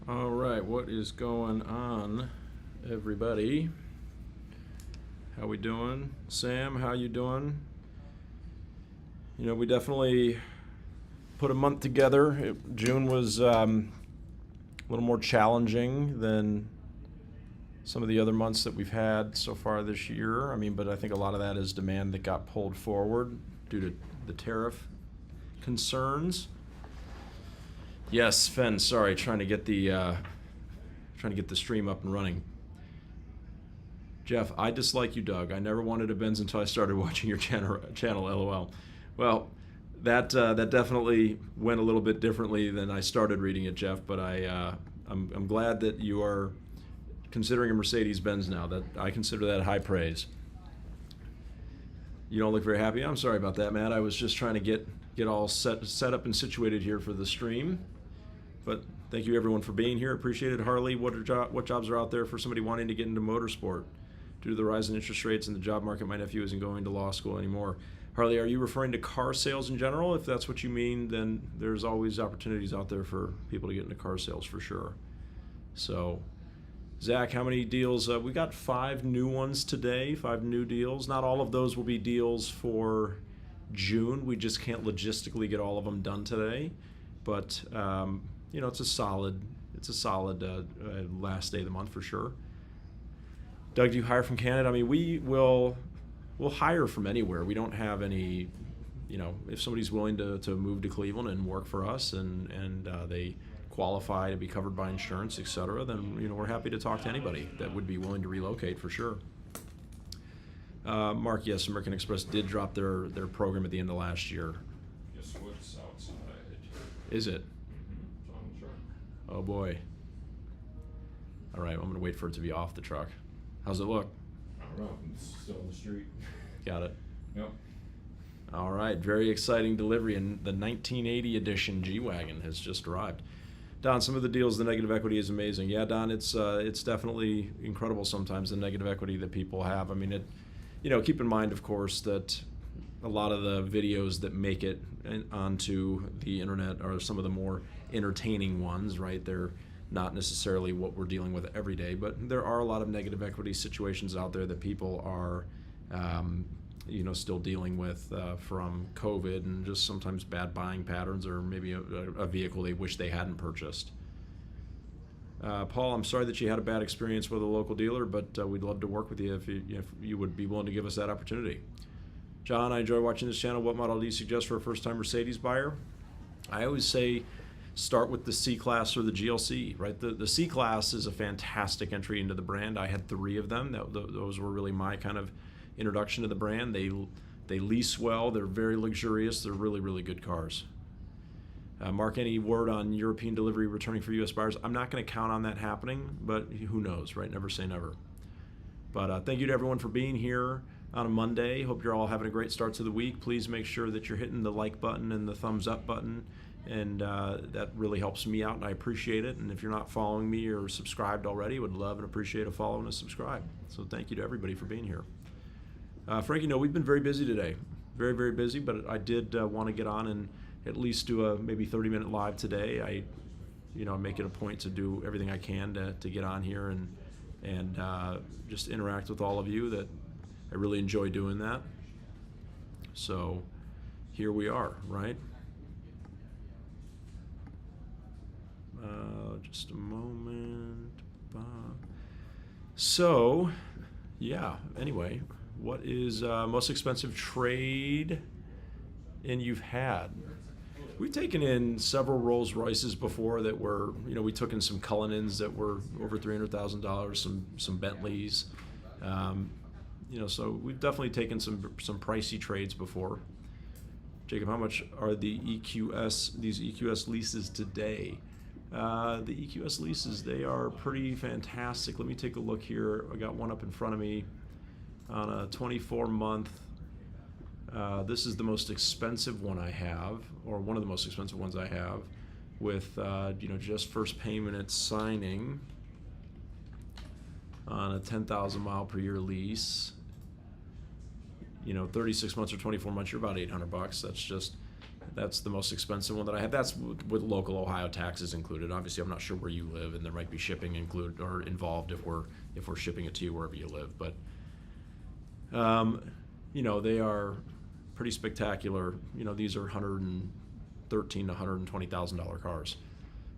All right, what is going on, everybody? How we doing? Sam, how you doing? You know, we definitely put a month together. June was a little more challenging than some of the other months that we've had so far this year. I mean, but I think a lot of that is demand that got pulled forward due to the tariff concerns. Yes, Fen, sorry, trying to get the stream up and running. Jeff, I dislike you, Doug. I never wanted a Benz until I started watching your channel, LOL. Well, that definitely went a little bit differently than I started reading it, Jeff. But I'm glad that you are considering a Mercedes-Benz now. That I consider that high praise. You don't look very happy. I'm sorry about that, Matt. I was just trying to get all set up and situated here for the stream. But thank you everyone for being here. Appreciate it. Harley, what jobs are out there for somebody wanting to get into motorsport? Due to the rise in interest rates in the job market, my nephew isn't going to law school anymore. Harley, are you referring to car sales in general? If that's what you mean, then there's always opportunities out there for people to get into car sales for sure. So, Zach, how many deals? We got 5 new ones today, 5 new deals. Not all of those will be deals for June. We just can't logistically get all of them done today. But you know, it's a solid last day of the month for sure. Doug, do you hire from Canada? I mean, we'll hire from anywhere. We don't have any, you know, if somebody's willing to move to Cleveland and work for us and they qualify to be covered by insurance, et cetera, then, you know, we're happy to talk to anybody that would be willing to relocate for sure. Mark, yes, American Express did drop their program at the end of last year. Guess what's outside? Is it? It's on the truck. Oh boy. All right, I'm gonna wait for it to be off the truck. How's it look? I don't know. It's still in the street. Got it. Yep. All right, very exciting delivery, and the 1980 edition G-Wagon has just arrived. Don, some of the deals, the negative equity is amazing. Yeah, Don, it's definitely incredible sometimes, the negative equity that people have. I mean, you know, keep in mind, of course, that a lot of the videos that make it onto the internet are some of the more entertaining ones, right? They're not necessarily what we're dealing with every day, but there are a lot of negative equity situations out there that people are, you know, still dealing with from COVID and just sometimes bad buying patterns or maybe a vehicle they wish they hadn't purchased. Paul, I'm sorry that you had a bad experience with a local dealer, but we'd love to work with you if you would be willing to give us that opportunity. John, I enjoy watching this channel. What model do you suggest for a first-time Mercedes buyer? I always say start with the C-Class or the GLC, right? The C-Class is a fantastic entry into the brand. I had 3 of them. Those were really my kind of introduction to the brand. They lease well. They're very luxurious. They're really, really good cars. Mark, any word on European delivery returning for U.S. buyers? I'm not going to count on that happening, but who knows, right? Never say never. But thank you to everyone for being here on a Monday. Hope you're all having a great start to the week. Please make sure that you're hitting the like button and the thumbs up button, and that really helps me out, and I appreciate it. And if you're not following me or subscribed already, would love and appreciate a follow and a subscribe. So thank you to everybody for being here. Frankie, no, we've been very busy today. Very, very busy, but I did want to get on and at least do a maybe 30-minute live today. I make it a point to do everything I can to get on here and just interact with all of you. That I really enjoy doing that. So here we are, right? Just a moment. So, yeah, anyway, what is most expensive trade in you've had? We've taken in several Rolls Royces before that were, we took in some Cullinans that were over $300,000, some Bentleys. So we've definitely taken some pricey trades before. Jacob, how much are these EQS leases today? The EQS leases, they are pretty fantastic. Let me take a look here. I got one up in front of me on a 24-month. This is the most expensive one I have, or one of the most expensive ones I have, with just first payment at signing on a 10,000 mile per year lease. 36 months or 24 months, you're about $800. That's the most expensive one that I have. That's with local Ohio taxes included. Obviously, I'm not sure where you live, and there might be shipping included or involved if we're shipping it to you wherever you live. But they are pretty spectacular. These are $113,000 to $120,000 cars.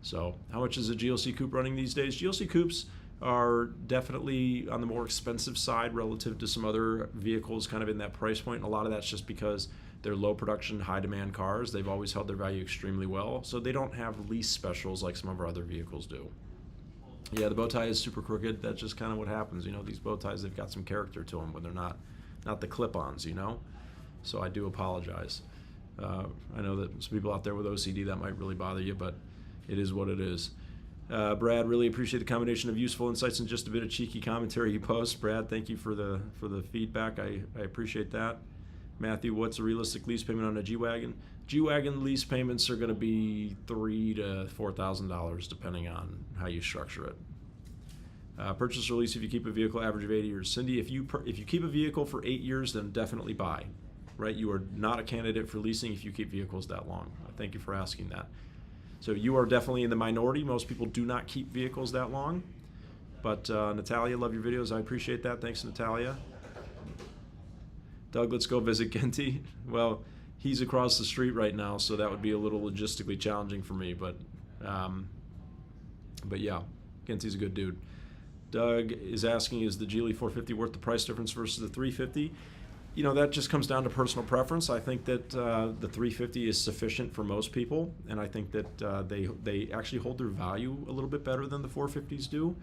So, how much is a GLC coupe running these days? GLC coupes are definitely on the more expensive side relative to some other vehicles kind of in that price point. And a lot of that's just because they're low production, high demand cars. They've always held their value extremely well. So they don't have lease specials like some of our other vehicles do. Yeah, the bow tie is super crooked. That's just kind of what happens. These bow ties, they've got some character to them when they're not the clip-ons, So I do apologize. I know that some people out there with OCD, that might really bother you, but it is what it is. Brad, really appreciate the combination of useful insights and just a bit of cheeky commentary you post. Brad, thank you for the feedback. I appreciate that. Matthew, what's a realistic lease payment on a G-Wagon? G-Wagon lease payments are going to be $3,000 to $4,000 depending on how you structure it. Purchase or lease if you keep a vehicle average of 8 years. Cindy, if you keep a vehicle for 8 years, then definitely buy. Right? You are not a candidate for leasing if you keep vehicles that long. Thank you for asking that. So you are definitely in the minority. Most people do not keep vehicles that long. But Natalia, love your videos. I appreciate that. Thanks, Natalia. Doug, let's go visit Genty. Well, he's across the street right now, so that would be a little logistically challenging for me. But yeah, Genty's a good dude. Doug is asking, is the Geely 450 worth the price difference versus the 350? That just comes down to personal preference. I think that the 350 is sufficient for most people, and I think that they actually hold their value a little bit better than the 450s do,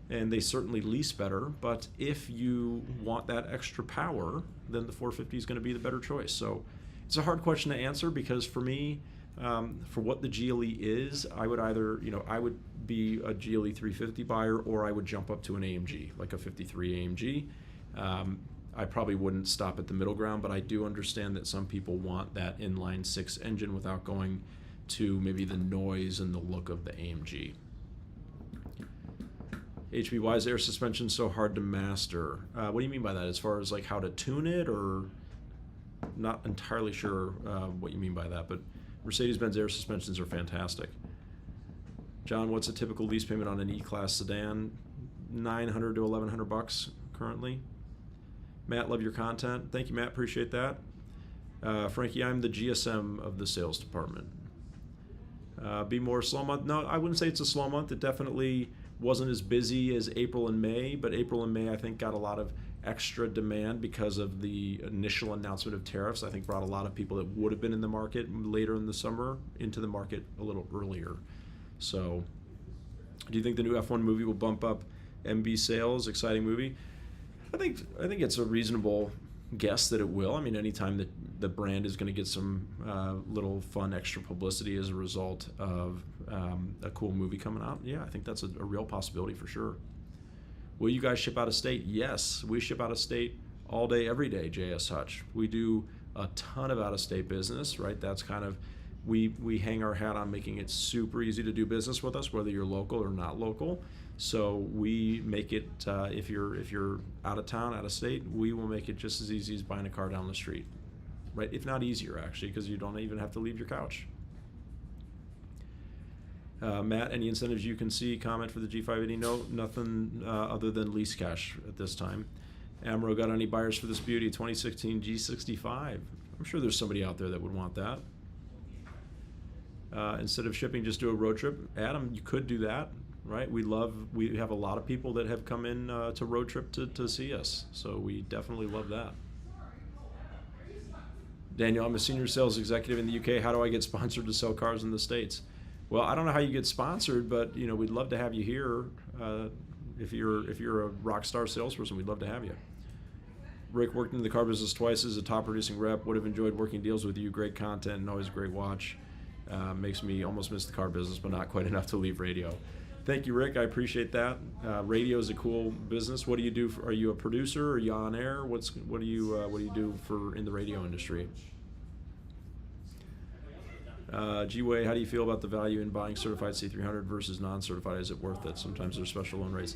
and they certainly lease better. But if you want that extra power, then the 450 is going to be the better choice. So it's a hard question to answer because for me, for what the GLE is, I would either, I would be a GLE 350 buyer, or I would jump up to an AMG, like a 53 AMG. I probably wouldn't stop at the middle ground, but I do understand that some people want that inline six engine without going to maybe the noise and the look of the AMG. HB, why is air suspension so hard to master? What do you mean by that? As far as like how to tune it, or not entirely sure what you mean by that, but Mercedes-Benz air suspensions are fantastic. John, what's a typical lease payment on an E-Class sedan? $900 to $1,100 currently. Matt, love your content. Thank you, Matt. Appreciate that. Frankie, I'm the GSM of the sales department. Be more slow month? No, I wouldn't say it's a slow month. It definitely wasn't as busy as April and May, but April and May I think got a lot of extra demand because of the initial announcement of tariffs. I think brought a lot of people that would have been in the market later in the summer into the market a little earlier. So, do you think the new F1 movie will bump up MB sales? Exciting movie. I think it's a reasonable guess that it will. I mean, anytime that the brand is going to get some little fun extra publicity as a result of a cool movie coming out, yeah, I think that's a real possibility for sure. Will you guys ship out of state? Yes, we ship out of state all day, every day, JS Hutch. We do a ton of out of state business, right? That's kind of, we hang our hat on making it super easy to do business with us, whether you're local or not local. So we make it, if you're out of town, out of state, we will make it just as easy as buying a car down the street, right? If not easier, actually, because you don't even have to leave your couch. Matt, any incentives you can see? Comment for the G580? No, nothing other than lease cash at this time. Amro, got any buyers for this beauty? 2016 G65. I'm sure there's somebody out there that would want that. Instead of shipping, just do a road trip. Adam, you could do that. Right, we have a lot of people that have come in to road trip to see us, so we definitely love that. Daniel, I'm a senior sales executive in the UK. How do I get sponsored to sell cars in the States? Well, I don't know how you get sponsored, but we'd love to have you here. If you're a rock star salesperson, we'd love to have you. Rick worked in the car business twice as a top producing rep. Would have enjoyed working deals with you. Great content and always a great watch. Makes me almost miss the car business, but not quite enough to leave radio. Thank you, Rick. I appreciate that. Radio is a cool business. What do you do? Are you a producer? Are you on air? What do you do for in the radio industry? G-Way, how do you feel about the value in buying certified C300 versus non-certified? Is it worth it? Sometimes there's special loan rates.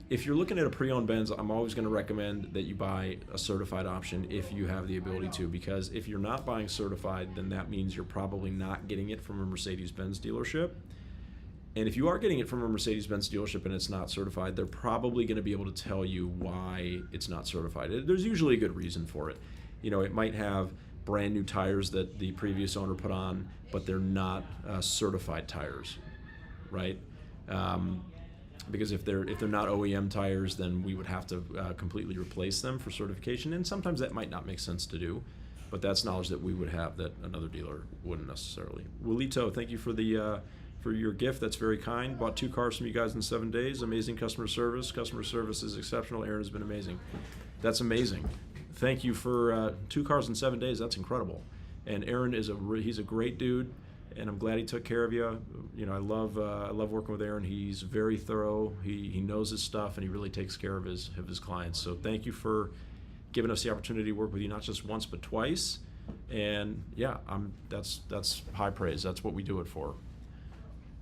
if you're looking at a pre-owned Benz, I'm always going to recommend that you buy a certified option if you have the ability to, because if you're not buying certified, then that means you're probably not getting it from a Mercedes-Benz dealership. And if you are getting it from a Mercedes-Benz dealership and it's not certified, they're probably going to be able to tell you why it's not certified. There's usually a good reason for it. It might have brand new tires that the previous owner put on, but they're not certified tires, right? Because if they're not OEM tires, then we would have to completely replace them for certification, and sometimes that might not make sense to do, but that's knowledge that we would have that another dealer wouldn't necessarily. Willito, thank you for your gift. That's very kind. Bought 2 cars from you guys in 7 days. Amazing customer service. Customer service is exceptional. Aaron has been amazing. That's amazing. Thank you for 2 cars in 7 days. That's incredible. And Aaron he's a great dude, and I'm glad he took care of you. I love working with Aaron. He's very thorough. He knows his stuff, and he really takes care of his clients. So thank you for giving us the opportunity to work with you, not just once but twice. And yeah, that's high praise. That's what we do it for.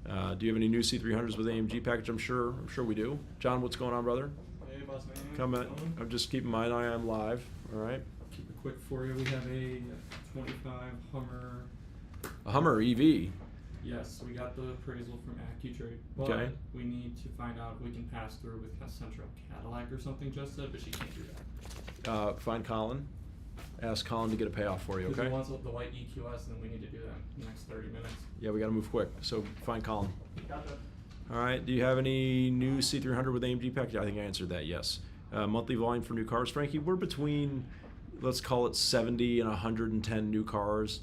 Do you have any new C300s with AMG package? I'm sure we do. John, what's going on, brother? Hey, boss man. Come in. I'm just keeping my eye on live. All right. Keep it quick for you. We have a 25 Hummer. A Hummer EV. Yes, we got the appraisal from AccuTrade, but Okay. we need to find out if we can pass through with Central Cadillac or something. Just said, but she can't do that. Find Colin. Ask Colin to get a payoff for you, Because okay? he wants the white EQS, and then we need to do that in the next 30 minutes. Yeah, we got to move quick. So find Colin. Got that. All right. Do you have any new C300 with AMG package? I think I answered that, yes. Monthly volume for new cars, Frankie? We're between, let's call it 70 and 110 new cars.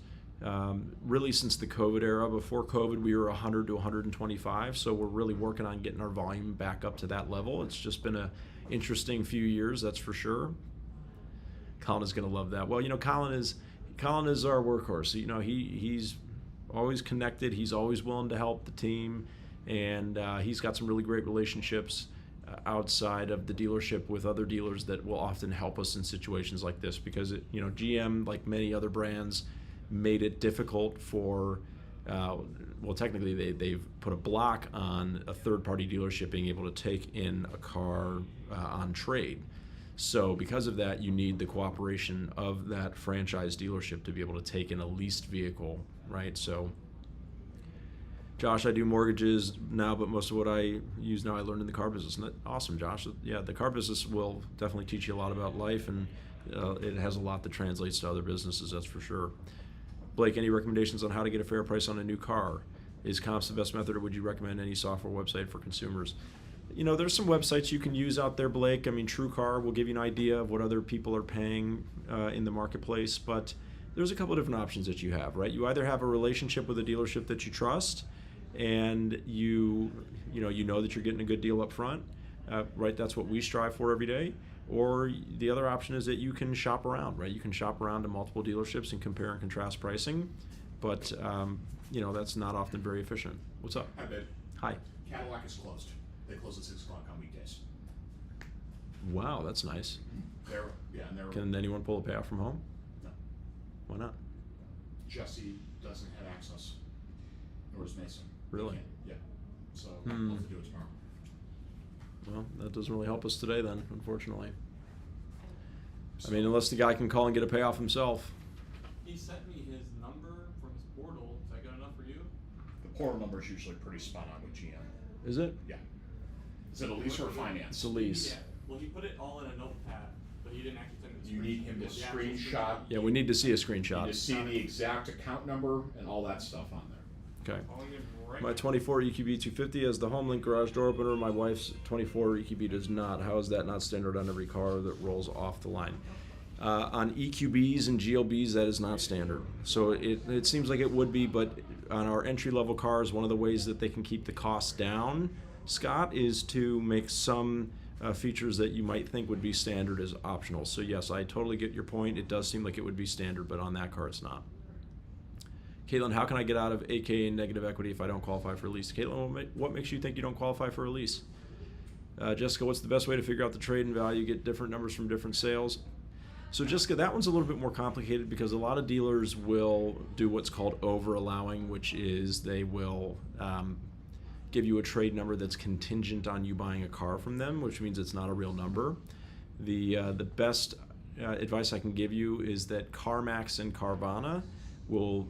Really since the COVID era. Before COVID, we were 100 to 125. So we're really working on getting our volume back up to that level. It's just been an interesting few years, that's for sure. Colin is going to love that. Well, Colin is our workhorse. He's always connected. He's always willing to help the team, and he's got some really great relationships outside of the dealership with other dealers that will often help us in situations like this, because GM, like many other brands, made it difficult for technically they've put a block on a third-party dealership being able to take in a car on trade. So because of that, you need the cooperation of that franchise dealership to be able to take in a leased vehicle, right? So, Josh, I do mortgages now, but most of what I use now I learned in the car business. And awesome, Josh. Yeah, the car business will definitely teach you a lot about life, and it has a lot that translates to other businesses, that's for sure. Blake, any recommendations on how to get a fair price on a new car? Is comps the best method, or would you recommend any software website for consumers? There's some websites you can use out there, Blake. I mean, TrueCar will give you an idea of what other people are paying in the marketplace, but there's a couple of different options that you have, right? You either have a relationship with a dealership that you trust, and you know that you're getting a good deal up front, right? That's what we strive for every day. Or the other option is that you can shop around, right? You can shop around to multiple dealerships and compare and contrast pricing, but that's not often very efficient. What's up? Hi, babe. Hi. Cadillac is closed. They close at 6 o'clock on weekdays. Wow, that's nice. They're Can anyone pull a payout from home? No. Why not? Jesse doesn't have access, nor does Mason. They Really? can't. Yeah. So Hmm. we'll have to do it tomorrow. Well, that doesn't really help us today then, unfortunately. I mean, unless the guy can call and get a payoff himself. He sent me his number from his portal. Is that good enough for you? The portal number is usually pretty spot on with GM. Is it? Yeah. Is it a lease or a finance? It's a lease. Yeah. Well, he put it all in a notepad, but he didn't actually send me the You need him to the actual screenshot. Yeah, we need to see a You screenshot. need to see the exact account number and all that stuff on there. Okay. Calling him right My now. 24 EQB 250 has the HomeLink garage door opener. My wife's 24 EQB does not. How is that not standard on every car that rolls off the line? On EQBs and GLBs, that is not standard. So it seems like it would be, but on our entry-level cars, one of the ways that they can keep the costs down, Scott, is to make some features that you might think would be standard as optional. So yes, I totally get your point. It does seem like it would be standard, but on that car it's not. Caitlin, how can I get out of AKA negative equity if I don't qualify for a lease? Caitlin, what makes you think you don't qualify for a lease? Jessica, what's the best way to figure out the trade and value, get different numbers from different sales? So Jessica, that one's a little bit more complicated because a lot of dealers will do what's called over allowing, which is they will give you a trade number that's contingent on you buying a car from them, which means it's not a real number. The best advice I can give you is that CarMax and Carvana will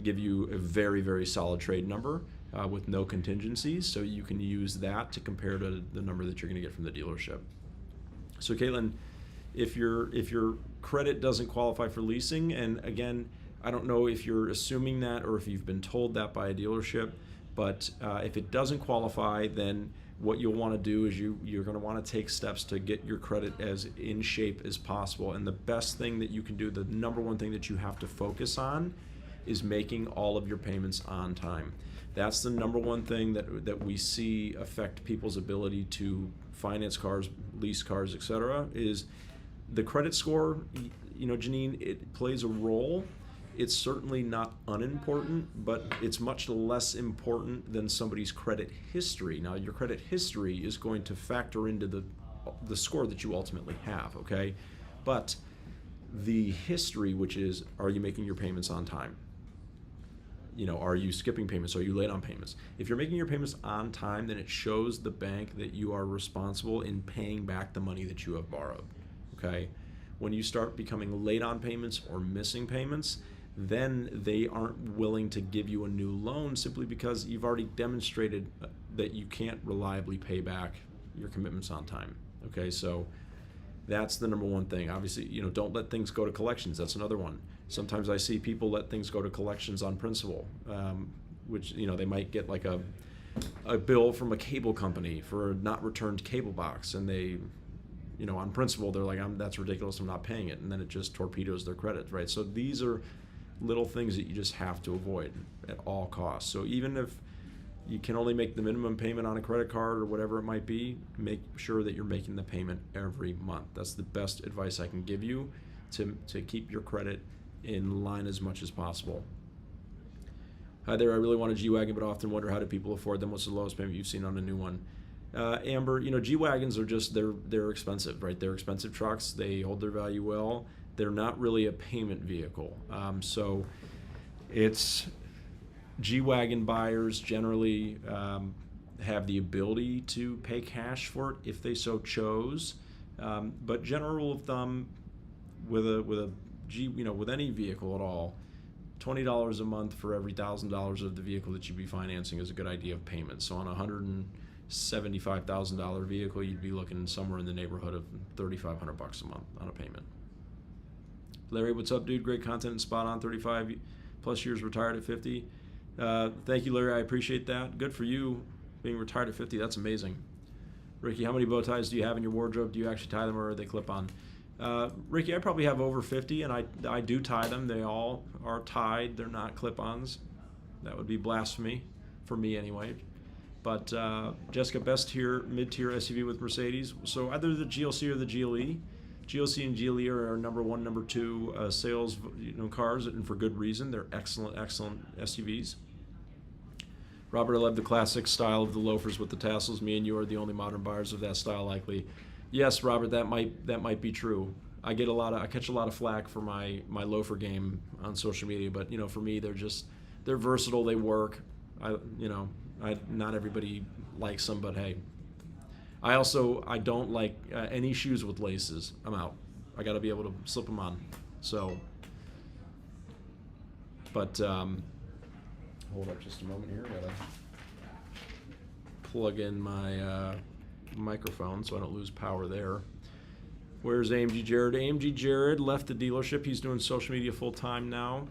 give you a very, very solid trade number with no contingencies, so you can use that to compare to the number that you're going to get from the dealership. So Caitlin, if your credit doesn't qualify for leasing, and again, I don't know if you're assuming that or if you've been told that by a dealership, but if it doesn't qualify, then what you'll want to do is you're going to want to take steps to get your credit as in shape as possible. And the best thing that you can do, the number one thing that you have to focus on, is making all of your payments on time. That's the number one thing that we see affect people's ability to finance cars, lease cars, etc. is the credit score. You know, Janine, it plays a role. It's certainly not unimportant, but it's much less important than somebody's credit history. Now, your credit history is going to factor into the score that you ultimately have, okay? But the history, which is, are you making your payments on time? You know, are you skipping payments? Are you late on payments? If you're making your payments on time, then it shows the bank that you are responsible in paying back the money that you have borrowed, okay? When you start becoming late on payments or missing payments, then they aren't willing to give you a new loan simply because you've already demonstrated that you can't reliably pay back your commitments on time. Okay, so that's the number one thing. Obviously, you know, don't let things go to collections. That's another one. Sometimes I see people let things go to collections on principle, which, you know, they might get like a bill from a cable company for a not returned cable box, and they, you know, on principle, they're like, that's ridiculous, I'm not paying it, and then it just torpedoes their credit, right? So these are little things that you just have to avoid at all costs. So even if you can only make the minimum payment on a credit card or whatever it might be, make sure that you're making the payment every month. That's the best advice I can give you to keep your credit in line as much as possible. Hi there, I really want a G-Wagon, but often wonder how do people afford them? What's the lowest payment you've seen on a new one? Amber, you know, G-Wagons are just, they're expensive, right? They're expensive trucks. They hold their value well. They're not really a payment vehicle. So it's G-Wagon buyers generally have the ability to pay cash for it if they so chose. But general rule of thumb with a G, you know, with any vehicle at all, $20 a month for every $1,000 of the vehicle that you'd be financing is a good idea of payment. So on a $175,000 vehicle, you'd be looking somewhere in the neighborhood of $3,500 a month on a payment. Larry, what's up, dude? Great content and spot on. 35 plus years, retired at 50. Thank you, Larry. I appreciate that. Good for you being retired at 50. That's amazing. Ricky, how many bow ties do you have in your wardrobe? Do you actually tie them or are they clip-on? Ricky, I probably have over 50, and I do tie them. They all are tied. They're not clip-ons. That would be blasphemy for me anyway. But Jessica, best tier, mid-tier SUV with Mercedes. So either the GLC or the GLE. GLC and GLE are our number one, number two sales cars, and for good reason. They're excellent SUVs. Robert, I love the classic style of the loafers with the tassels. Me and you are the only modern buyers of that style, likely. Yes, Robert, that might be true. I catch a lot of flack for my loafer game on social media, but you know, for me, they're versatile. They work. Not everybody likes them, but hey. I don't like any shoes with laces. I'm out. I got to be able to slip them on. So, but hold up just a moment here. I got to plug in my microphone so I don't lose power there. Where's AMG Jared? AMG Jared left the dealership. He's doing social media full time now.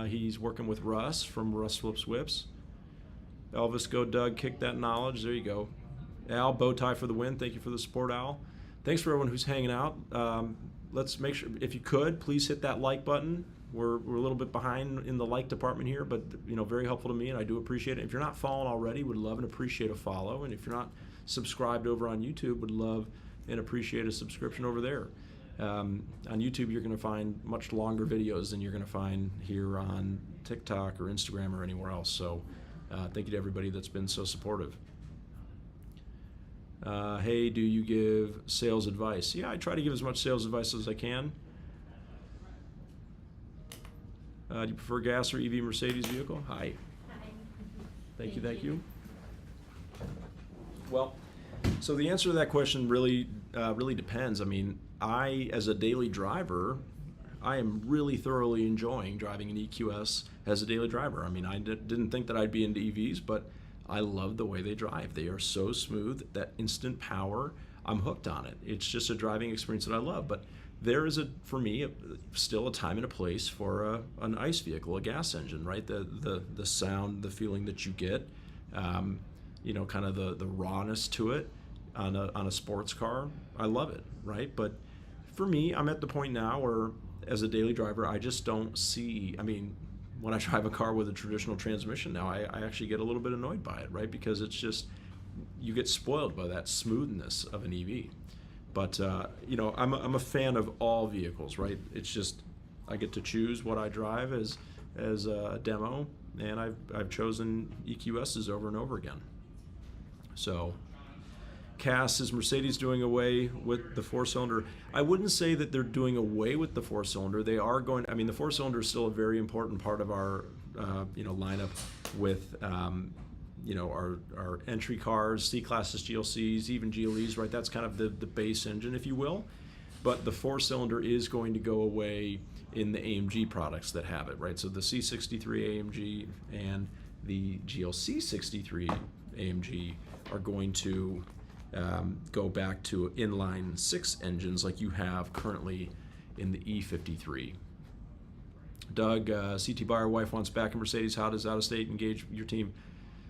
He's working with Russ from Russ Flips Whips. Elvis, go Doug, kick that knowledge. There you go. Al, bow tie for the win. Thank you for the support, Al. Thanks for everyone who's hanging out. Let's make sure, if you could, please hit that like button. We're a little bit behind in the like department here, but you know, very helpful to me, and I do appreciate it. If you're not following already, would love and appreciate a follow. And if you're not subscribed over on YouTube, would love and appreciate a subscription over there. On YouTube, you're going to find much longer videos than you're going to find here on TikTok or Instagram or anywhere else. So thank you to everybody that's been so supportive. Hey, do you give sales advice? Yeah, I try to give as much sales advice as I can. Do you prefer gas or EV Mercedes vehicle? Hi. Hi. Thank you. Well, so the answer to that question really depends. I mean, as a daily driver, I am really thoroughly enjoying driving an EQS as a daily driver. I mean, I didn't think that I'd be into EVs, but I love the way they drive. They are so smooth, that instant power. I'm hooked on it. It's just a driving experience that I love. But there is, for me, still a time and a place for an ICE vehicle, a gas engine, right? The sound, the feeling that you get, kind of the rawness to it on a sports car. I love it, right? But for me, I'm at the point now where, as a daily driver, I just don't see. I mean, when I drive a car with a traditional transmission now, I actually get a little bit annoyed by it, right? Because it's just, you get spoiled by that smoothness of an EV. But I'm a fan of all vehicles, right? It's just, I get to choose what I drive as a demo, and I've chosen EQSs over and over again. So, Cass, is Mercedes doing away with the four-cylinder? I wouldn't say that they're doing away with the four-cylinder. They are going. I mean, the four-cylinder is still a very important part of our lineup with our entry cars, C-classes, GLCs, even GLEs. Right, that's kind of the base engine, if you will. But the four-cylinder is going to go away in the AMG products that have it. Right, so the C63 AMG and the GLC 63 AMG are going to go back to inline 6 engines like you have currently in the E53. Doug, CT buyer wife wants back in Mercedes. How does out-of-state engage your team?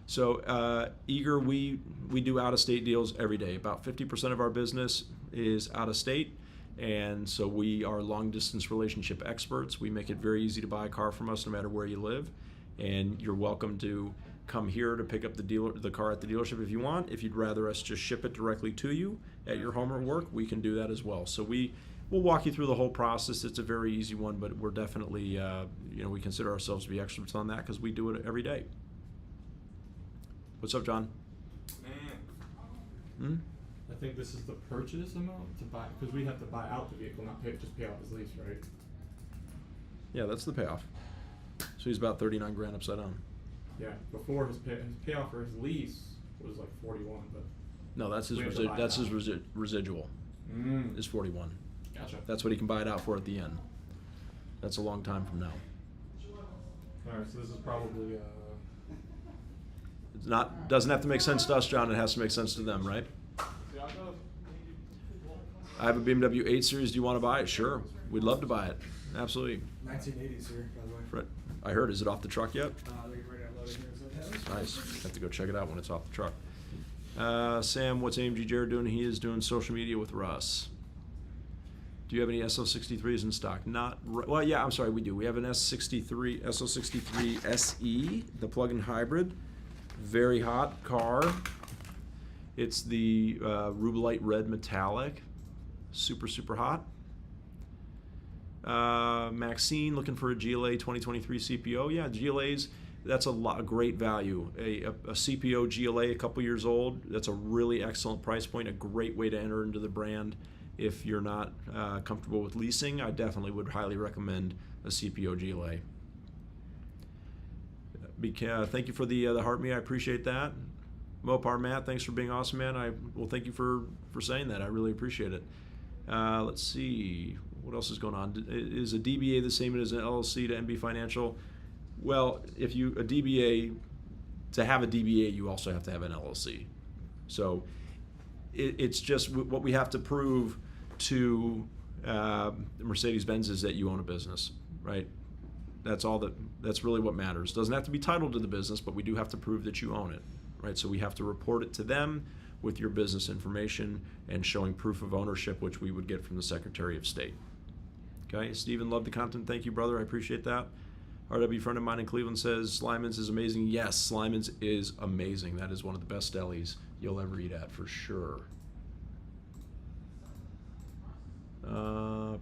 So Eager, we do out-of-state deals every day. About 50% of our business is out-of-state, and so we are long-distance relationship experts. We make it very easy to buy a car from us no matter where you live, and you're welcome to come here to pick up the car at the dealership if you want. If you'd rather us just ship it directly to you at your home or work, we can do that as well. So we'll walk you through the whole process. It's a very easy one, but we're definitely, we consider ourselves to be experts on that because we do it every day. What's up, John? I think this is the purchase amount to buy, because we have to buy out the vehicle, not just pay off his lease, right? Yeah, that's the payoff. So he's about 39 grand upside down. Yeah, before his payoff for his lease was like 41, but No, that's his residual. Is 41. Gotcha. That's what he can buy it out for at the end. That's a long time from now. All right, so this is probably Doesn't have to make sense to us, John. It has to make sense to them, right? I have a BMW 8 Series. Do you want to buy it? Sure. We'd love to buy it. Absolutely. 1980s here, by the way. Fred, I heard. Is it off the truck yet? They're getting ready to unload it here. So Nice. Have to go check it out when it's off the truck. Sam, what's AMG Jared doing? He is doing social media with Russ. Do you have any SO63s in stock? Well, yeah, I'm sorry, we do. We have an SO63 SE, the plug-in hybrid. Very hot car. It's the Rubelite Red Metallic. Super, super hot. Maxine looking for a GLA 2023 CPO. Yeah, GLAs, that's a great value. A CPO GLA a couple years old, that's a really excellent price point, a great way to enter into the brand. If you're not comfortable with leasing, I definitely would highly recommend a CPO GLA. Thank you for the heart me, I appreciate that. Mopar Matt, thanks for being awesome, man. Thank you for saying that. I really appreciate it. Let's see, what else is going on? Is a DBA the same as an LLC to MB Financial? Well, to have a DBA, you also have to have an LLC. So it's just what we have to prove to Mercedes-Benz is that you own a business, right? That's really what matters. Doesn't have to be titled to the business, but we do have to prove that you own it, right? So we have to report it to them with your business information and showing proof of ownership, which we would get from the Secretary of State. Okay, Stephen, love the content. Thank you, brother. I appreciate that. RW friend of mine in Cleveland says Slyman's is amazing. Yes, Slyman's is amazing. That is one of the best delis you'll ever eat at for sure. Oh,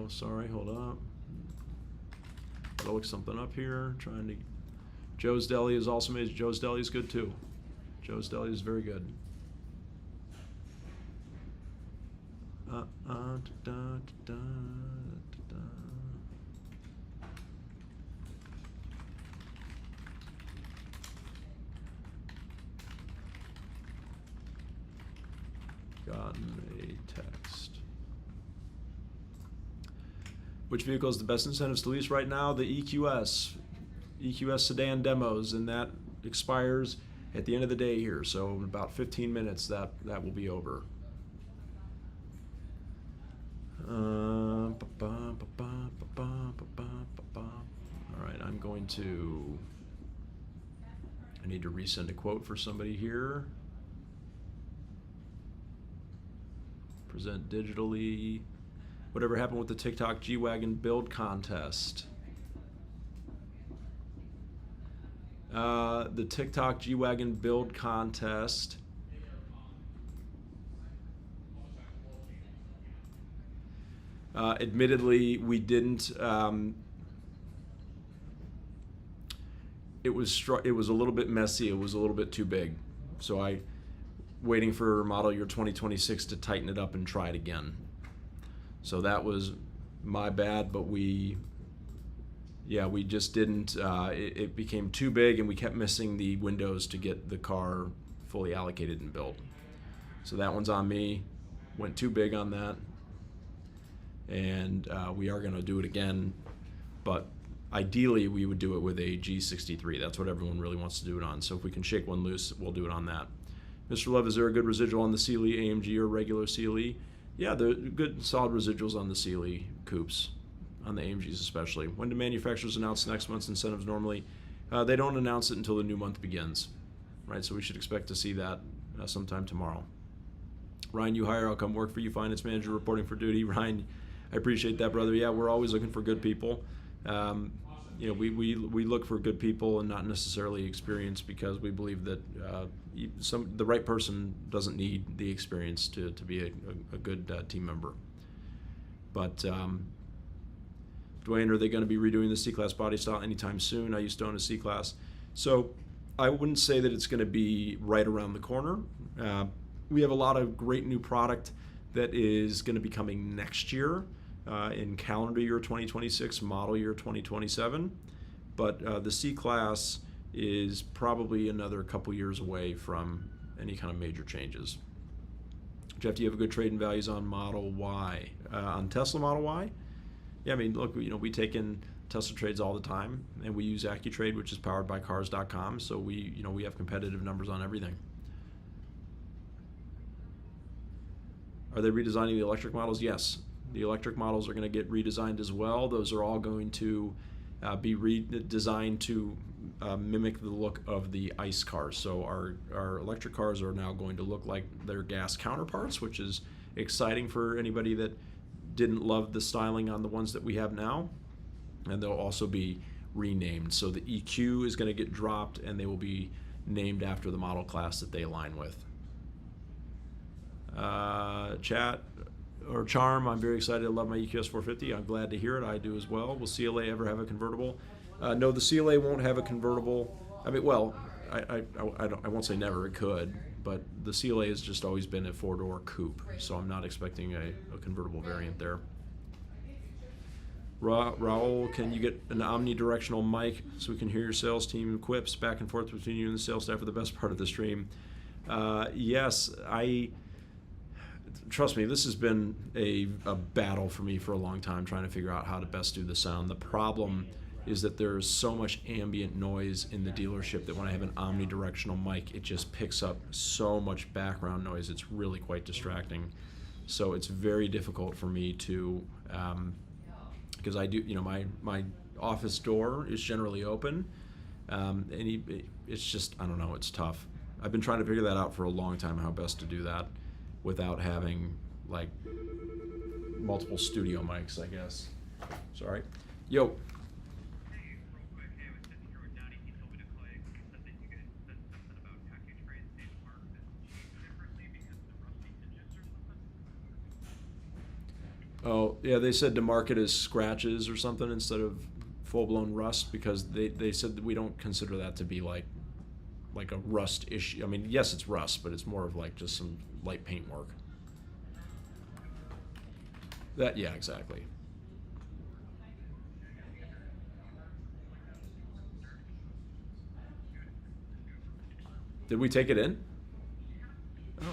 sorry, hold up. Gotta look something up here. Joe's Deli is also amazing. Joe's Deli is good too. Joe's Deli is very good. gotten a text. Which vehicle is the best incentives to lease right now? The EQS sedan demos, and that expires at the end of the day here. So in about 15 minutes, that will be over. All right, I'm going to. I need to resend a quote for somebody here. Present digitally. Whatever happened with the TikTok G-Wagon build contest? The TikTok G-Wagon build contest. Admittedly, we didn't. It was a little bit messy. It was a little bit too big. So I waiting for model year 2026 to tighten it up and try it again. So that was my bad, but we just didn't. It became too big, and we kept missing the windows to get the car fully allocated and built. So that one's on me. Went too big on that, and we are going to do it again. But ideally, we would do it with a G63. That's what everyone really wants to do it on. So if we can shake one loose, we'll do it on that. Mr. Love, is there a good residual on the Sealy AMG or regular Sealy? Yeah, there are good solid residuals on the Sealy coupes, on the AMGs especially. When do manufacturers announce next month's incentives normally? They don't announce it until the new month begins, right? So we should expect to see that sometime tomorrow. Ryan, you hire, I'll come work for you. Finance manager reporting for duty. Ryan, I appreciate that, brother. Yeah, we're always looking for good people. We look for good people and not necessarily experience, because we believe that the right person doesn't need the experience to be a good team member. But Dwayne, are they going to be redoing the C-Class body style anytime soon? I used to own a C-Class. So I wouldn't say that it's going to be right around the corner. We have a lot of great new product that is going to be coming next year. In calendar year 2026, model year 2027, but the C-Class is probably another couple years away from any kind of major changes. Jeff, do you have a good trade-in values on Model Y? On Tesla Model Y? Yeah, I mean, look, we take in Tesla trades all the time, and we use AccuTrade, which is powered by Cars.com, so we have competitive numbers on everything. Are they redesigning the electric models? Yes. The electric models are going to get redesigned as well. Those are all going to be redesigned to mimic the look of the ICE cars. So our electric cars are now going to look like their gas counterparts, which is exciting for anybody that didn't love the styling on the ones that we have now. And they'll also be renamed. So the EQ is going to get dropped, and they will be named after the model class that they align with. Chat. Or Charm, I'm very excited. I love my EQS 450. I'm glad to hear it. I do as well. Will CLA ever have a convertible? No, the CLA won't have a convertible. I mean, well, I won't say never. It could, but the CLA has just always been a four-door coupe, so I'm not expecting a convertible variant there. Raul, can you get an omnidirectional mic so we can hear your sales team quips back and forth between you and the sales staff for the best part of the stream? Yes, trust me, this has been a battle for me for a long time, trying to figure out how to best do the sound. The problem is that there's so much ambient noise in the dealership that when I have an omnidirectional mic, it just picks up so much background noise. It's really quite distracting. So it's very difficult for me to, because I do, my office door is generally open, and it's just, I don't know, it's tough. I've been trying to figure that out for a long time, how best to do that without having like multiple studio mics, I guess. Sorry. Yo. Hey, real quick, I was sitting here with Donnie. He told me to call you. He said that you guys said something about AccuTrade State Park that's changed differently because of the rusty hinges or something. Oh, yeah, they said to mark it as scratches or something instead of full-blown rust, because they said that we don't consider that to be like a rust issue. I mean, yes, it's rust, but it's more of like just some light paint work. Yeah, exactly. Did we take it in? Oh.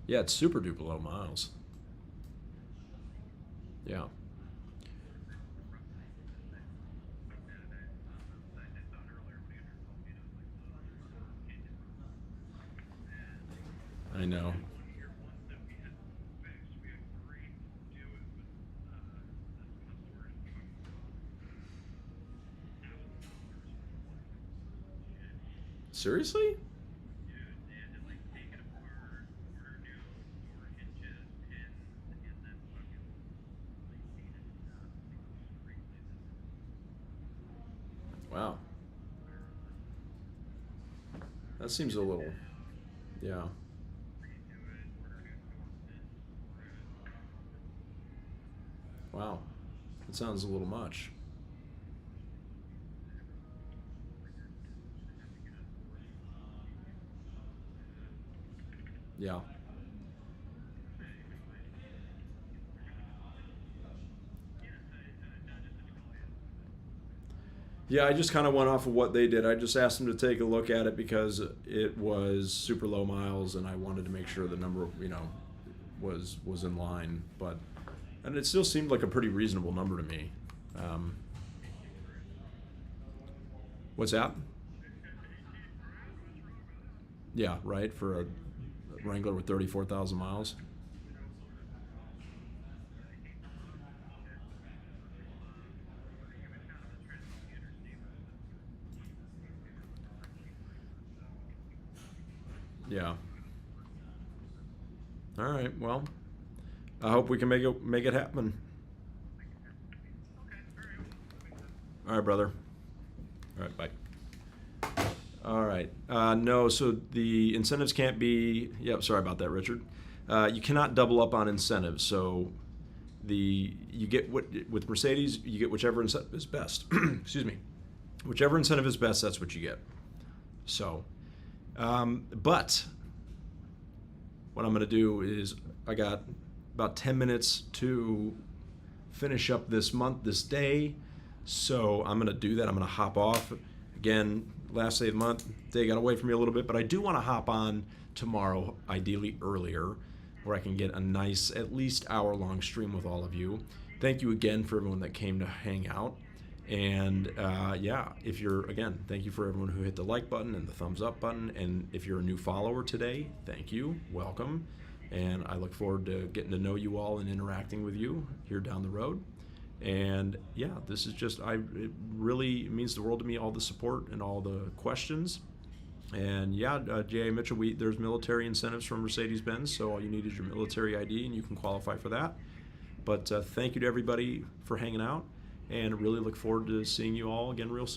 Yeah, it's super duper low miles. Yeah. I know. Seriously? Wow. That seems a little, yeah. Wow. That sounds a little much. Yeah. Yeah, I just kind of went off of what they did. I just asked them to take a look at it because it was super low miles, and I wanted to make sure the number, was in line. And it still seemed like a pretty reasonable number to me. What's that? Yeah, right, for a Wrangler with 34,000 miles. Yeah. All right. Well, I hope we can make it happen. All right, brother. All right. Bye. All right. No. So the incentives can't be. Yep. Sorry about that, Richard. You cannot double up on incentives. So you get with Mercedes, you get whichever incentive is best. Excuse me. Whichever incentive is best, that's what you get. So. But what I'm going to do is I got about 10 minutes to finish up this day. So I'm going to do that. I'm going to hop off. Again, last day of the month, day got away from me a little bit, but I do want to hop on tomorrow, ideally earlier, where I can get a nice, at least hour-long stream with all of you. Thank you again for everyone that came to hang out. And thank you for everyone who hit the like button and the thumbs up button. And if you're a new follower today, thank you, welcome. And I look forward to getting to know you all and interacting with you here down the road. And yeah, this is it really means the world to me, all the support and all the questions. And yeah, J.A. Mitchell, there's military incentives from Mercedes-Benz, so all you need is your military ID and you can qualify for that. But thank you to everybody for hanging out. And really look forward to seeing you all again real soon.